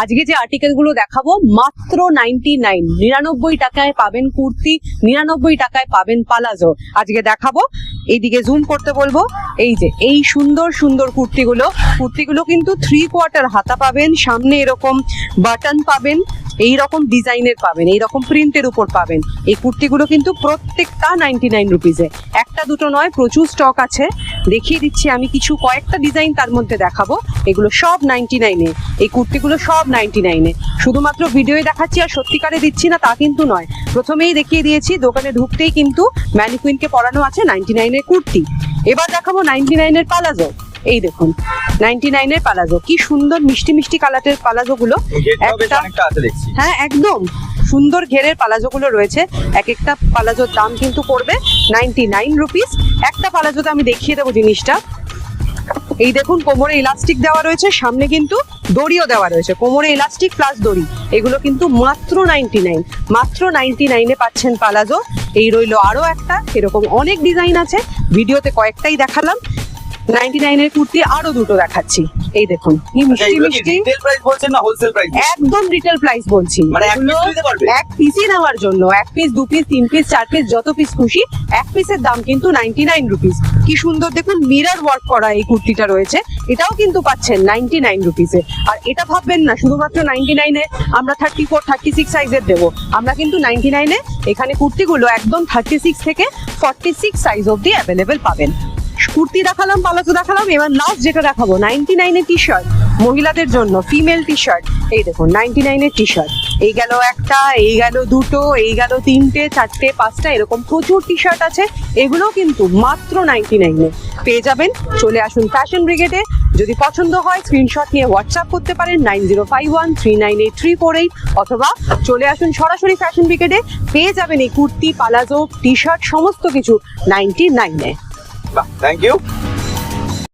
আজকে যে আর্টিকেল গুলো দেখাবো মাত্র 99 টাকায় পাবেন কুর্তি, 99 টাকায় পাবেন পালাজো। আজকে দেখাবো, এইদিকে জুম করতে বলবো। এই যে এই সুন্দর সুন্দর কুর্তিগুলো কিন্তু 3/4 হাতা পাবেন, সামনে এরকম বাটন পাবেন, এই রকম ডিজাইনের পাবেন, এই রকম প্রিন্টের উপর পাবেন। এই কুর্তিগুলো কিন্তু প্রত্যেকটা 99 রুপিজে, একটা দুটো নয়, প্রচুর স্টক আছে। দেখিয়ে দিচ্ছি আমি কিছু কয়েকটা ডিজাইন তার মধ্যে দেখাবো। এগুলো সব 99-এ, এই কুর্তিগুলো সব 99-এ। শুধুমাত্র ভিডিওয়ে দেখাচ্ছি আর সত্যিকারে দিচ্ছি না তা কিন্তু নয়। প্রথমেই দেখিয়ে দিয়েছি, দোকানে ঢুকতেই কিন্তু ম্যানিকুইনকে পরানো আছে 99-এর কুর্তি। এবার দেখাবো 99-এর পালাজো। এই দেখুন 99-এর পালাজো, কি সুন্দর মিষ্টি মিষ্টি কালারের পালাজো গুলো। হ্যাঁ একদম সুন্দর ঘেরের পালাজো গুলো রয়েছে। এক একটা পালাজোর দাম কিন্তু পড়বে 99 রুপিস। একটা পালাজোতে আমি দেখিয়ে দেবো জিনিসটা। এই দেখুন কোমরে ইলাস্টিক দেওয়া রয়েছে, সামনে কিন্তু দড়িও দেওয়া রয়েছে, কোমরে ইলাস্টিক প্লাস দড়ি। এগুলো কিন্তু মাত্র 99-এ পাচ্ছেন পালাজো। এই রইলো আরো একটা, এরকম অনেক ডিজাইন আছে, ভিডিওতে কয়েকটাই দেখালাম। 99-এর কুর্তি আরো দুটো দেখাচ্ছি। এই দেখুন কি মিষ্টি মিষ্টি, রিটেল প্রাইস বলছেন না হোলসেল প্রাইস? একদম রিটেল প্রাইস বলছি। মানে এক পিসই নেওয়ার জন্য, 1 পিস 2 পিস 3 পিস 4 পিস যত পিস খুশি, এক পিসের দাম কিন্তু 99 রুপিস। কি সুন্দর দেখুন মিরর ওয়ার্ক করা এই কুর্তিটা রয়েছে, এটাও কিন্তু পাচ্ছেন 99 রুপিসে। আর এটা ভাববেন না শুধুমাত্র 99-এ আমরা 34 36 সাইজের দেবো, আমরা কিন্তু 99-এ এখানে কুর্তিগুলো একদম 36 থেকে 46 সাইজ অবধি অ্যাভেলেবেল পাবেন। কুর্তি দেখালাম, পালাজো দেখালাম, এবার লাস্ট যেটা দেখাবো 99-এর টি শার্ট, মহিলাদের জন্য ফিমেল টি শার্ট। এই দেখুন 99-এর টি শার্ট, এই গেল একটা, এই গেল দুটো, এই গেল 3টে 4টে 5টা, এরকম প্রচুর টি শার্ট আছে। এগুলো কিন্তু মাত্র 99-এ পেয়ে যাবেন। চলে আসুন ফ্যাশন ব্রিগেডে। যদি পছন্দ হয় স্ক্রিনশট নিয়ে হোয়াটসঅ্যাপ করতে পারেন 9051398348, অথবা চলে আসুন সরাসরি ফ্যাশন ব্রিগেডে। পেয়ে যাবেন এই কুর্তি, পালাজো, টি শার্ট সমস্ত কিছু 99-এ। Thank you.